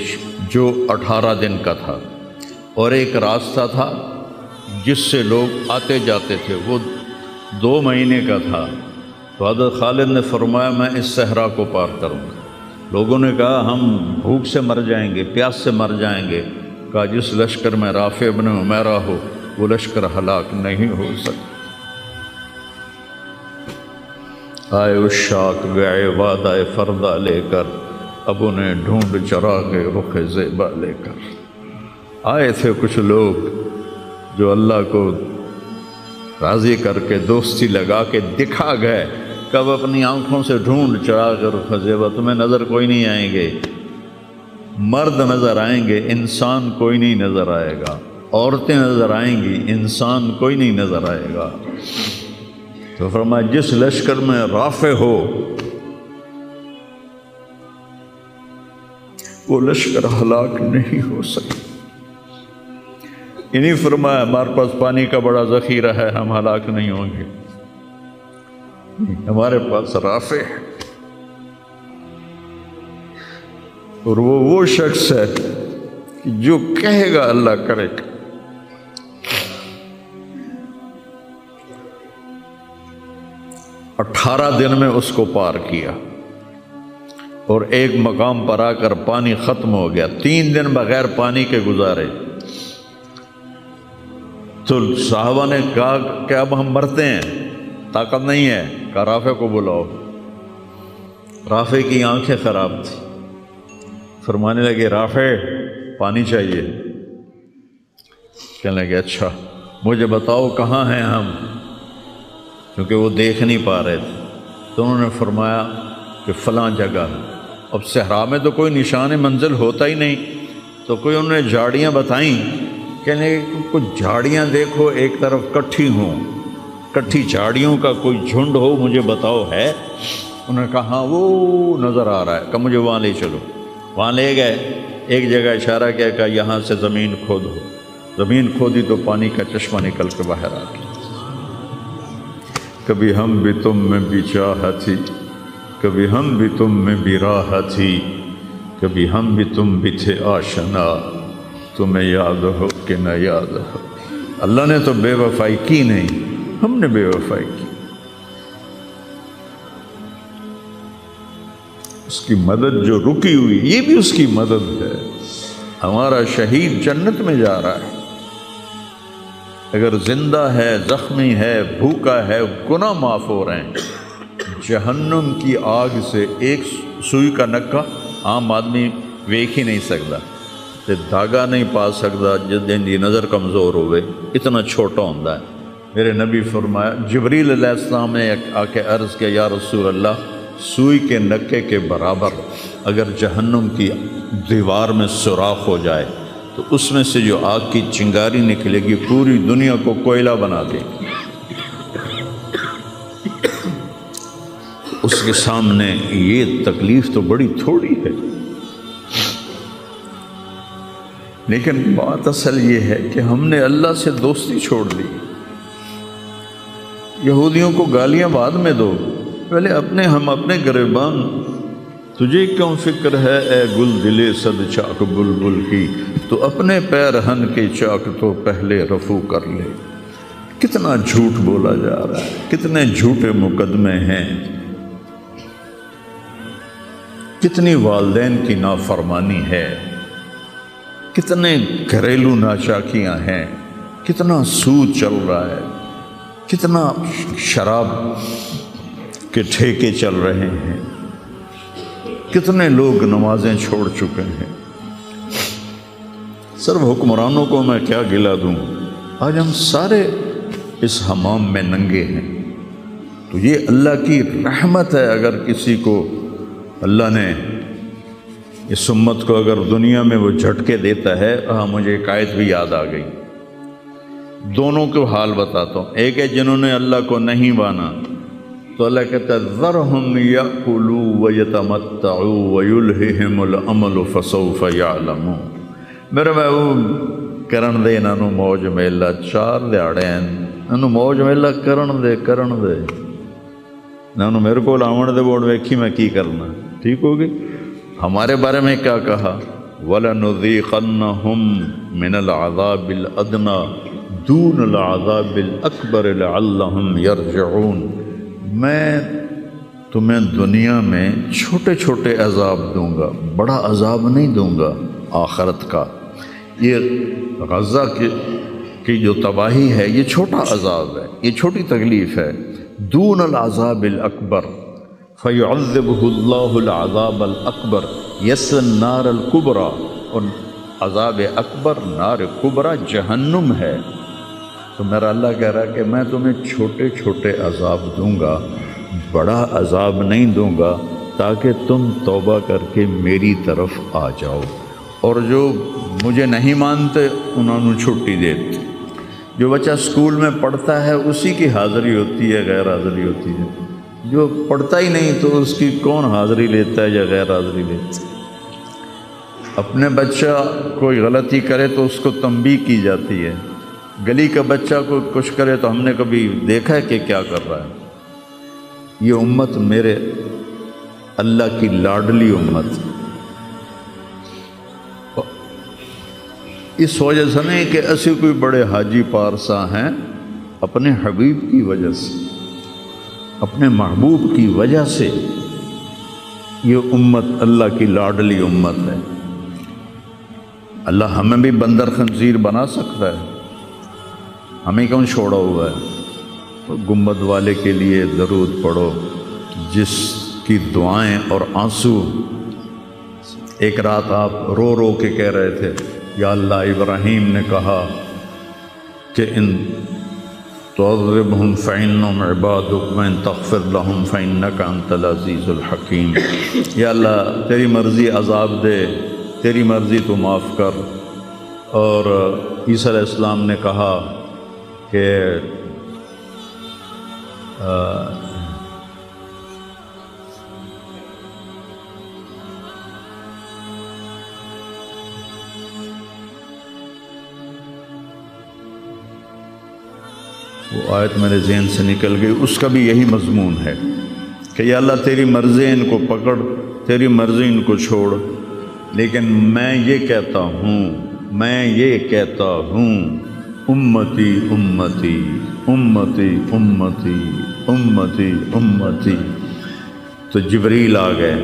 جو 18 دن کا تھا اور ایک راستہ تھا جس سے لوگ آتے جاتے تھے وہ 2 مہینے کا تھا، تو حضرت خالد نے فرمایا میں اس صحرا کو پار کروں گا۔ لوگوں نے کہا ہم بھوک سے مر جائیں گے، پیاس سے مر جائیں گے۔ کہا جس لشکر میں رافع ابن عمیرہ ہو وہ لشکر ہلاک نہیں ہو سکتا۔ آئے اشاق گئے وعدہ فردہ لے کر، اب انہیں ڈھونڈ چراغ رخ زیبا لے کر۔ آئے تھے کچھ لوگ جو اللہ کو راضی کر کے دوستی لگا کے دکھا گئے، کب اپنی آنکھوں سے ڈھونڈ چراغ رخ زیبا، تمہیں نظر کوئی نہیں آئیں گے، مرد نظر آئیں گے، انسان کوئی نہیں نظر آئے گا، عورتیں نظر آئیں گی، انسان کوئی نہیں نظر آئے گا۔ تو فرمایا جس لشکر میں رافع ہو وہ لشکر ہلاک نہیں ہو سکتا۔ انہیں فرمایا ہمارے پاس پانی کا بڑا ذخیرہ ہے، ہم ہلاک نہیں ہوں گے، ہمارے پاس رافع ہے۔ اور وہ شخص ہے کہ جو کہے گا اللہ کرے گا۔ 18 دن میں اس کو پار کیا، اور ایک مقام پر آ کر پانی ختم ہو گیا، 3 دن بغیر پانی کے گزارے۔ تو صحابہ نے کہا کہ اب ہم مرتے ہیں، طاقت نہیں ہے، کہا رافع کو بلاؤ۔ رافع کی آنکھیں خراب تھی، فرمانے لگے رافع پانی چاہیے۔ کہنے لگے اچھا مجھے بتاؤ کہاں ہیں ہم، کیونکہ وہ دیکھ نہیں پا رہے تھے۔ تو انہوں نے فرمایا کہ فلاں جگہ۔ اب صحرا میں تو کوئی نشان منزل ہوتا ہی نہیں، تو کوئی انہوں نے جھاڑیاں بتائیں، کہنے کہ کچھ جھاڑیاں دیکھو ایک طرف کٹھی ہوں، کٹھی جھاڑیوں کا کوئی جھنڈ ہو، مجھے بتاؤ ہے؟ انہوں نے کہا ہاں وہ نظر آ رہا ہے، کہ مجھے وہاں لے چلو۔ وہاں لے گئے، ایک جگہ اشارہ کیا کہ یہاں سے زمین کھودو۔ زمین کھودی تو پانی کا چشمہ نکل کے باہر آ گیا۔ کبھی ہم بھی تم میں بھی چاہت تھی، کبھی ہم بھی تم میں بھی راہ تھی، کبھی ہم بھی تم بھی تھے آشنا، تمہیں یاد ہو کہ نہ یاد ہو۔ اللہ نے تو بے وفائی کی نہیں، ہم نے بے وفائی کی۔ اس کی مدد جو رکی ہوئی، یہ بھی اس کی مدد ہے۔ ہمارا شہید جنت میں جا رہا ہے، اگر زندہ ہے، زخمی ہے، بھوکا ہے، گناہ معاف ہو رہے ہیں۔ جہنم کی آگ سے ایک سوئی کا نکا عام آدمی ویکھ ہی نہیں سکتا، تے دھاگا نہیں پا سکتا، جن دی نظر کمزور ہوئے، اتنا چھوٹا ہوتا ہے۔ میرے نبی فرمایا، جبریل علیہ السلام نے آ کے عرض کیا یا رسول اللہ، سوئی کے نکے کے برابر اگر جہنم کی دیوار میں سوراخ ہو جائے تو اس میں سے جو آگ کی چنگاری نکلے گی پوری دنیا کو کوئلہ بنا دے گی۔ اس کے سامنے یہ تکلیف تو بڑی تھوڑی ہے، لیکن بات اصل یہ ہے کہ ہم نے اللہ سے دوستی چھوڑ دی۔ یہودیوں کو گالیاں بعد میں دو، پہلے ہم اپنے گریبان۔ تجھے کیوں فکر ہے اے گل دلے صد چاک بلبل کی، تو اپنے پیرہن کے چاک تو پہلے رفو کر لے۔ کتنا جھوٹ بولا جا رہا ہے، کتنے جھوٹے مقدمے ہیں، کتنی والدین کی نافرمانی ہے، کتنے گھریلو ناچاکیاں ہیں، کتنا سود چل رہا ہے، کتنا شراب کے ٹھیکے چل رہے ہیں، کتنے لوگ نمازیں چھوڑ چکے ہیں۔ صرف حکمرانوں کو میں کیا گلہ دوں، آج ہم سارے اس حمام میں ننگے ہیں۔ تو یہ اللہ کی رحمت ہے، اگر کسی کو اللہ نے اس امت کو اگر دنیا میں وہ جھٹکے دیتا ہے۔ مجھے ایک آیت بھی یاد آ گئی، دونوں کو حال بتاتا ہوں۔ ایک ہے جنہوں نے اللہ کو نہیں مانا، تو اللہ کہتا ہے ذرہم یأکلوا ویتمتعوا ویلہہم الامل فسوف یعلمون۔ میرے محبوب کرن دے انہاں نوں موج میلا، 4 دہاڑے انہاں نوں موج میلا کرن دے انہاں نوں میرے کول آون دے، ووٹ ویکھی میں کی کرنا، ٹھیک ہوگی۔ ہمارے بارے میں کیا کہا، وَلَنُذِيقَنَّهُم مِّنَ الْعَذَابِ الْأَدْنَىٰ دُونَ الْعَذَابِ الْأَكْبَرِ لَعَلَّهُمْ يَرْجِعُونَ۔ میں تمہیں دنیا میں چھوٹے چھوٹے عذاب دوں گا، بڑا عذاب نہیں دوں گا آخرت کا۔ یہ غزہ کی جو تباہی ہے، یہ چھوٹا عذاب ہے، یہ چھوٹی تکلیف ہے، دون العذاب الاکبر فیعذبہ اللہ العذاب الاکبر یصلی النار الکبریٰ، اور عذاب اکبر نار کبریٰ جہنم ہے۔ تو میرا اللہ کہہ رہا ہے کہ میں تمہیں چھوٹے چھوٹے عذاب دوں گا، بڑا عذاب نہیں دوں گا، تاکہ تم توبہ کر کے میری طرف آ جاؤ، اور جو مجھے نہیں مانتے انہوں نے چھٹی دیتی۔ جو بچہ اسکول میں پڑھتا ہے اسی کی حاضری ہوتی ہے، غیر حاضری ہوتی ہے۔ جو پڑھتا ہی نہیں تو اس کی کون حاضری لیتا ہے یا غیر حاضری لیتا ہے؟ اپنے بچہ کوئی غلطی کرے تو اس کو تنبیہ کی جاتی ہے، گلی کا بچہ کوئی کچھ کرے تو ہم نے کبھی دیکھا ہے کہ کیا کر رہا ہے؟ یہ امت میرے اللہ کی لاڈلی امت، اس وجہ سے نہیں کہ ایسے کوئی بڑے حاجی پارسا ہیں، اپنے حبیب کی وجہ سے، اپنے محبوب کی وجہ سے یہ امت اللہ کی لاڈلی امت ہے۔ اللہ ہمیں بھی بندر خنزیر بنا سکتا ہے، ہمیں کون چھوڑا ہوا ہے؟ گنبد والے کے لیے درود پڑھو جس کی دعائیں اور آنسو، ایک رات آپ رو رو کے کہہ رہے تھے یا اللہ، ابراہیم نے کہا کہ ان تعذبہم فإنہم عبادک وإن تغفر لہم فإنک انت العزیز الحکیم۔ یا اللہ تیری مرضی عذاب دے، تیری مرضی تو معاف کر۔ اور عیسیٰ علیہ السلام نے کہا کہ وہ آیت میرے ذہن سے نکل گئی، اس کا بھی یہی مضمون ہے کہ یا اللہ تیری مرضی ان کو پکڑ، تیری مرضی ان کو چھوڑ، لیکن میں یہ کہتا ہوں امتی امتی امتی امتی امتی امتی۔ تو جبریل آ گئے،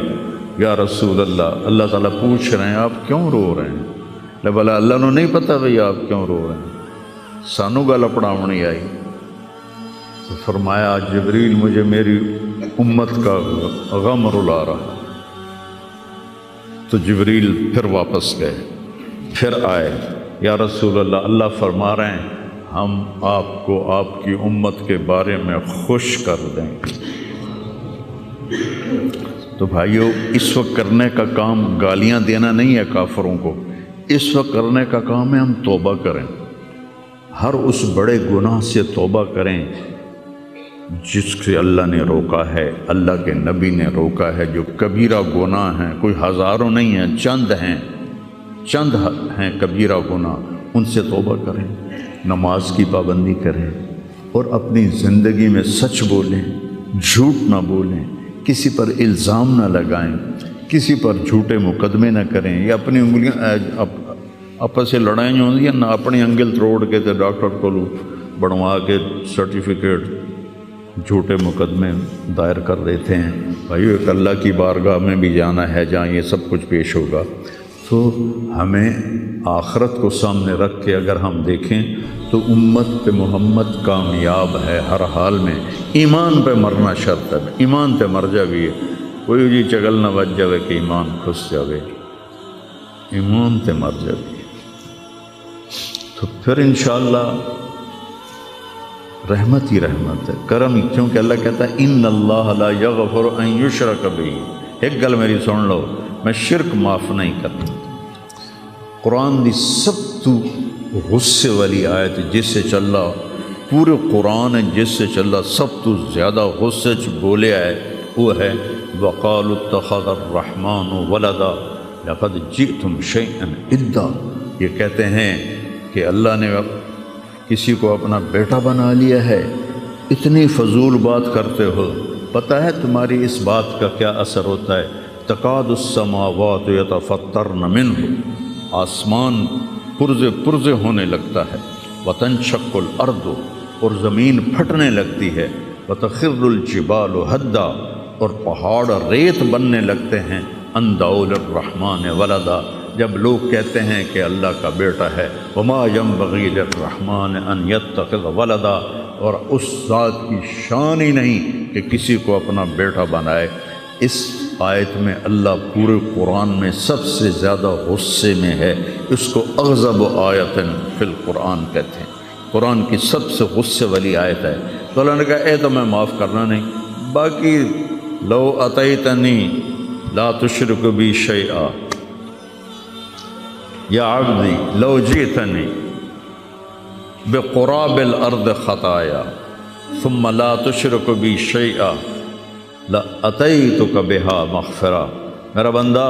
یا رسول اللہ، اللہ تعالیٰ پوچھ رہے ہیں آپ کیوں رو رہے ہیں؟ بولا اللہ نو نہیں پتہ بھئی آپ کیوں رو رہے ہیں، سانو گل پڑھاونی آئی۔ تو فرمایا جبریل مجھے میری امت کا غم رلا رہا۔ تو جبریل پھر واپس گئے، پھر آئے، یا رسول اللہ، اللہ فرما رہے ہیں ہم آپ کو آپ کی امت کے بارے میں خوش کر دیں۔ تو بھائیو، اس وقت کرنے کا کام گالیاں دینا نہیں ہے کافروں کو، اس وقت کرنے کا کام ہے ہم توبہ کریں، ہر اس بڑے گناہ سے توبہ کریں جس سے اللہ نے روکا ہے، اللہ کے نبی نے روکا ہے۔ جو کبیرہ گناہ ہیں، کوئی ہزاروں نہیں ہیں، چند ہیں کبیرہ گناہ، ان سے توبہ کریں، نماز کی پابندی کریں، اور اپنی زندگی میں سچ بولیں، جھوٹ نہ بولیں، کسی پر الزام نہ لگائیں، کسی پر جھوٹے مقدمے نہ کریں، یا اپنی انگلیاں آپس سے لڑائیں ہوتی ہیں نہ، اپنی انگل توڑ کے تو ڈاکٹر کو بنوا کے سرٹیفکیٹ جھوٹے مقدمے دائر کر دیتے ہیں۔ بھائی ایک اللہ کی بارگاہ میں بھی جانا ہے جہاں یہ سب کچھ پیش ہوگا۔ تو ہمیں آخرت کو سامنے رکھ کے اگر ہم دیکھیں تو امت پہ محمد کامیاب ہے ہر حال میں۔ ایمان پہ مرنا شرط ہے، ایمان پہ مر جاویے، کوئی جی چگل نہ بچ جاوے کہ ایمان کھس جاوے، ایمان پہ مر جاویے، تو پھر انشاءاللہ رحمت ہی رحمت ہے، کرم ہی، کیونکہ اللہ کہتا ہے ان اللہ لا یغفر ان یشرک بہ۔ ایک گل میری سن لو، میں شرک معاف نہیں کرتا۔ قرآن دی سب تو غصے والی آیت جس سے چلا، پورے قرآن جس سے چلا سب تو زیادہ غصے چ بولے آئے وہ ہے وَقَالُوا اتَّخَذَ الرَّحْمَنُ وَلَدًا لَقَدْ جِئْتُمْ شَيْئًا إِدًّا۔ یہ کہتے ہیں کہ اللہ نے کسی کو اپنا بیٹا بنا لیا ہے، اتنی فضول بات کرتے ہو، پتہ ہے تمہاری اس بات کا کیا اثر ہوتا ہے؟ تکاد السماوات یتفطرن منہ، آسمان پرزے ہونے لگتا ہے، وتنشق الارض، اور زمین پھٹنے لگتی ہے، وتخر الجبال ہدا، اور پہاڑ ریت بننے لگتے ہیں، ان دعوا للرحمن ولدا، جب لوگ کہتے ہیں کہ اللہ کا بیٹا ہے، وما ينبغي للرحمن ان يتخذ ولدا، اور اس ذات کی شان ہی نہیں کہ کسی کو اپنا بیٹا بنائے۔ اس آیت میں اللہ پورے قرآن میں سب سے زیادہ غصے میں ہے، اس کو اغضب آیت فی القرآن کہتے ہیں، قرآن کی سب سے غصے والی آیت ہے۔ تو اللہ نے کہا اے تو میں معاف کرنا نہیں، باقی لو اتیتنی لا تشرک بی شیئا یا عبدی لو جئتنی بقراب الارض خطایا ثم لا تشرک بی شیئا لاتیتک بہا مغفرہ۔ میرا بندہ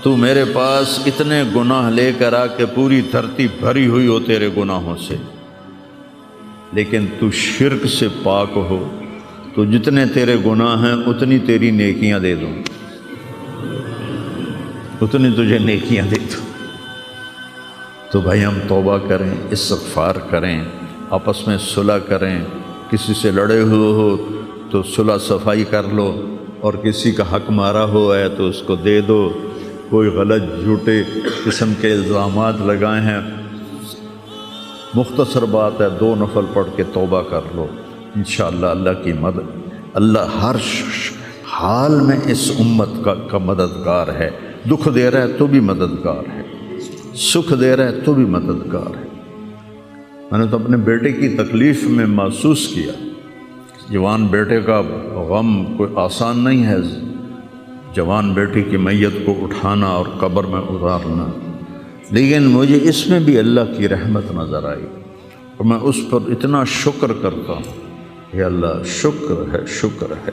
تو میرے پاس اتنے گناہ لے کر آ کہ پوری دھرتی بھری ہوئی ہو تیرے گناہوں سے، لیکن تو شرک سے پاک ہو تو جتنے تیرے گناہ ہیں اتنی تیری نیکیاں دے دوں، اتنی تجھے نیکیاں دے دوں۔ تو بھائی ہم توبہ کریں، استغفار کریں، آپس میں صلح کریں، کسی سے لڑے ہوئے ہو تو صلح صفائی کر لو، اور کسی کا حق مارا ہوا ہے تو اس کو دے دو، کوئی غلط جھوٹے قسم کے الزامات لگائے ہیں، مختصر بات ہے 2 نفل پڑھ کے توبہ کر لو، انشاءاللہ اللہ کی مدد، اللہ ہر حال میں اس امت کا مددگار ہے، دکھ دے رہا ہے تو بھی مددگار ہے، سکھ دے رہا ہے تو بھی مددگار ہے۔ میں نے تو اپنے بیٹے کی تکلیف میں محسوس کیا، جوان بیٹے کا غم کوئی آسان نہیں ہے، جوان بیٹی کی میت کو اٹھانا اور قبر میں اتارنا، لیکن مجھے اس میں بھی اللہ کی رحمت نظر آئی، اور میں اس پر اتنا شکر کرتا ہوں کہ اللہ شکر ہے، شکر ہے۔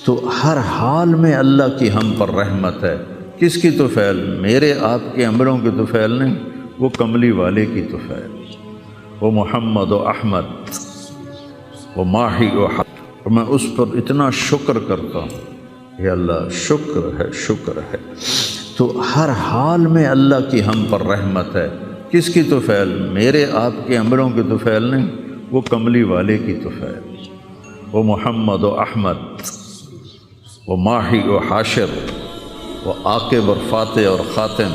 تو ہر حال میں اللہ کی ہم پر رحمت ہے۔ کس کی طفیل؟ میرے آپ کے عملوں کی طفیل نہیں، وہ کملی والے کی طفیل، وہ محمد و احمد، وہ ماہی و حق، اور میں اس پر اتنا شکر کرتا ہوں کہ اللہ شکر ہے، شکر ہے۔ تو ہر حال میں اللہ کی ہم پر رحمت ہے۔ کس کی طفیل؟ میرے آپ کے عملوں کی طفیل نہیں، وہ کملی والے کی طفیل، وہ محمد و احمد، وہ ماہی و حاشر، وہ عاقب اور فاتح اور خاتم،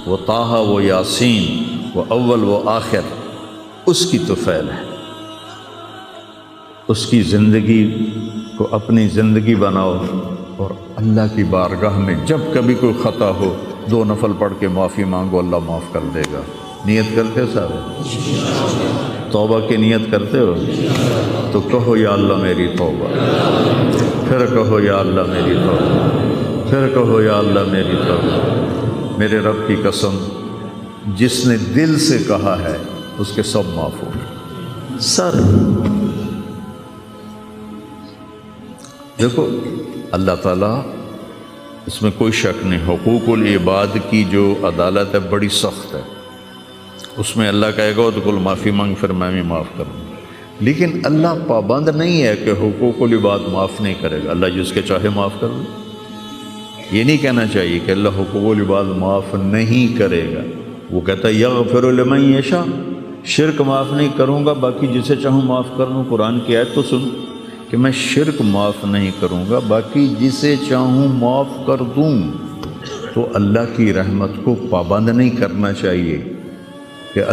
وہ طٰہٰ و یاسین، وہ اول و آخر، اس کی طفیل ہے۔ اس کی زندگی کو اپنی زندگی بناؤ، اور اللہ کی بارگاہ میں جب کبھی کوئی خطا ہو 2 نفل پڑھ کے معافی مانگو، اللہ معاف کر دے گا۔ نیت کرتے ہو صاحب؟ توبہ کی نیت کرتے ہو؟ تو کہو یا اللہ میری توبہ، پھر کہو یا اللہ میری توبہ، پھر کہو یا اللہ میری توبہ۔ میرے رب کی قسم، جس نے دل سے کہا ہے اس کے سب معاف ہو سر۔ دیکھو اللہ تعالیٰ، اس میں کوئی شک نہیں، حقوق العباد کی جو عدالت ہے بڑی سخت ہے، اس میں اللہ کہے گا تو کل معافی مانگ، پھر میں بھی معاف کروں گا، لیکن اللہ پابند نہیں ہے کہ حقوق العباد معاف نہیں کرے گا، اللہ جس کے چاہے معاف کر دے۔ یہ نہیں کہنا چاہیے کہ اللہ حقوق العباد معاف نہیں کرے گا، وہ کہتا ہے یغفر لمن یشاء، شرک معاف نہیں کروں گا، باقی جسے چاہوں معاف کر دوں۔ قرآن کی آیت تو سن کہ میں شرک معاف نہیں کروں گا، باقی جسے چاہوں معاف کر دوں۔ تو اللہ کی رحمت کو پابند نہیں کرنا چاہیے کہ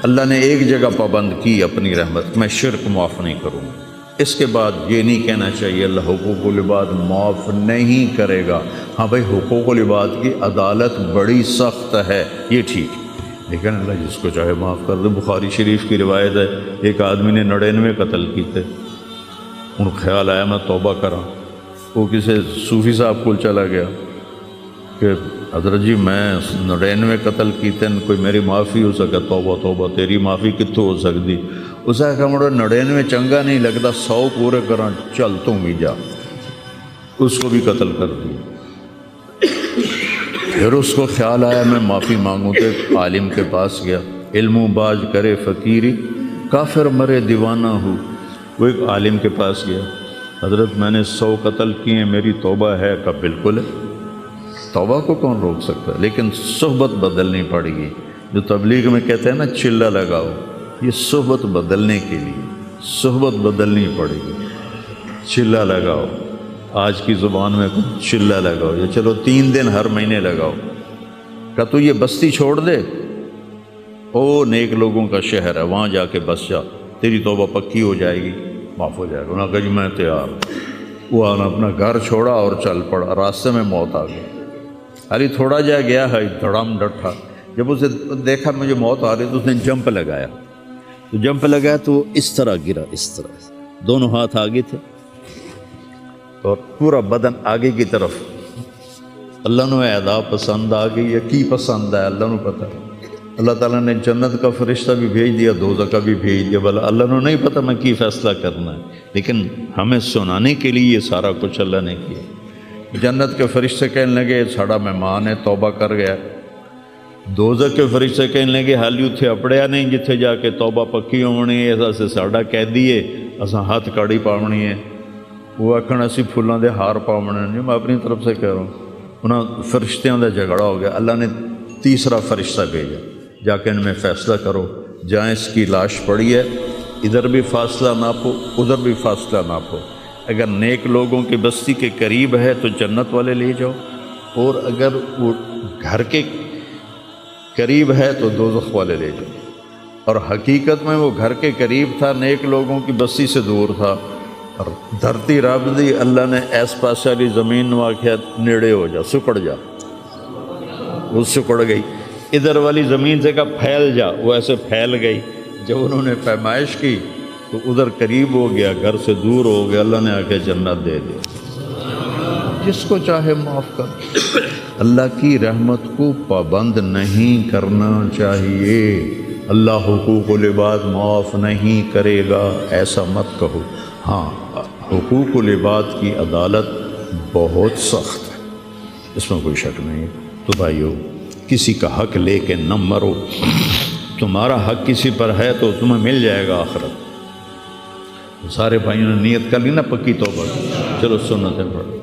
اللہ نے ایک جگہ پابند کی اپنی رحمت، میں شرک معاف نہیں کروں گا، اس کے بعد یہ نہیں کہنا چاہیے اللہ حقوق العباد معاف نہیں کرے گا۔ ہاں بھائی حقوق العباد کی عدالت بڑی سخت ہے، یہ ٹھیک ہے، لیکن اللہ جس کو چاہے معاف کر دے۔ بخاری شریف کی روایت ہے، ایک آدمی نے 99 قتل کیتے، ان کو خیال آیا میں توبہ کراں، وہ کسی صوفی صاحب کو چلا گیا کہ حضرت جی میں 99 قتل کیتے، کوئی میری معافی ہو سکے؟ توبہ توبہ، تیری معافی کتوں ہو سکتی؟ اس نے کہا مڑا 99 چنگا نہیں لگتا، 100 پورے کراں، چل تم بھی جا۔ اس کو بھی قتل کر دیا۔ پھر اس کو خیال آیا میں معافی مانگوں، تو ایک عالم کے پاس گیا، علم و باز کرے فقیری، کافر مرے دیوانہ ہو۔ وہ ایک عالم کے پاس گیا، حضرت میں نے 100 قتل کیے، میری توبہ ہے؟ کہا بالکل ہے، توبہ کو کون روک سکتا ہے، لیکن صحبت بدلنی پڑے گی۔ جو تبلیغ میں کہتے ہیں نا چلہ لگاؤ، یہ صحبت بدلنے کے لیے صحبت بدلنی پڑے گی۔ چلہ لگاؤ، آج کی زبان میں چلہ لگاؤ، یا چلو 3 دن ہر مہینے لگاؤ۔ کہ تو یہ بستی چھوڑ دے، او نیک لوگوں کا شہر ہے، وہاں جا کے بس جا، تیری توبہ پکی ہو جائے گی، معاف ہو جائے گا۔ انہوں نے کہا جی میں تیار ہوں۔ وہ آنا اپنا گھر چھوڑا اور چل پڑا، راستے میں موت آ گئی۔ علی تھوڑا جا گیا ہے، دھڑام ڈٹھا، جب اسے دیکھا مجھے موت آ رہی تو اس نے جمپ لگایا، تو جمپ لگایا تو اس طرح گرا، اس طرح، دونوں ہاتھ آگے تھے اور پورا بدن آگے کی طرف۔ اللہ نو ادا پسند آ گئی ہے، کی پسند ہے اللہ نو پتہ ہے۔ اللہ تعالیٰ نے جنت کا فرشتہ بھی بھیج دیا، دوزخ کا بھی بھیج دیا، بھلا اللہ نو نہیں پتہ میں کی فیصلہ کرنا ہے، لیکن ہمیں سنانے کے لیے یہ سارا کچھ اللہ نے کیا۔ جنت کے فرشتے کہنے لگے ساڑا مہمان ہے، توبہ کر گیا۔ دوزخ کے فرشتے کہنے لگے حالی اتھے اپڑیا نہیں جتھے جا کے توبہ پکی ہونی ہے، ایسا سے ساڑا قیدی ہے، اساں ہاتھ کاڑی پاونی ہے۔ وہ آکھن اسی پھولاں دے ہار پاونے ہیں، میں اپنی طرف سے کہہ رہا ہوں۔ انہاں فرشتیاں دا جھگڑا ہو گیا، اللہ نے تیسرا فرشتہ بھیجا، جا کے ان میں فیصلہ کرو، جہاں اس کی لاش پڑی ہے ادھر بھی فاصلہ ناپو، ادھر بھی فاصلہ ناپو۔ اگر نیک لوگوں کی بستی کے قریب ہے تو جنت والے لے جاؤ، اور اگر وہ گھر کے قریب ہے تو دوزخ والے لے جاؤ۔ اور حقیقت میں وہ گھر کے قریب تھا، نیک لوگوں کی بستی سے دور تھا۔ اور دھرتی رب دی، اللہ نے ایس پاس والی زمین واقعہ نیڑے ہو جا، سکڑ جا، وہ سکڑ گئی۔ ادھر والی زمین سے کہا پھیل جا، وہ ایسے پھیل گئی۔ جب انہوں نے پیمائش کی تو ادھر قریب ہو گیا، گھر سے دور ہو گیا، اللہ نے آ کے جنت دے دی، جس کو چاہے معاف کر۔ اللہ کی رحمت کو پابند نہیں کرنا چاہیے۔ اللہ حقوق العباد معاف نہیں کرے گا ایسا مت کہو۔ ہاں، حقوق العباد کی عدالت بہت سخت ہے، اس میں کوئی شک نہیں ہے۔ تو بھائیو، کسی کا حق لے کے نہ مرو، تمہارا حق کسی پر ہے تو تمہیں مل جائے گا آخرت۔ سارے بھائیوں نے نیت کر لی نا پکی توبہ، چلو سنتیں پڑھو۔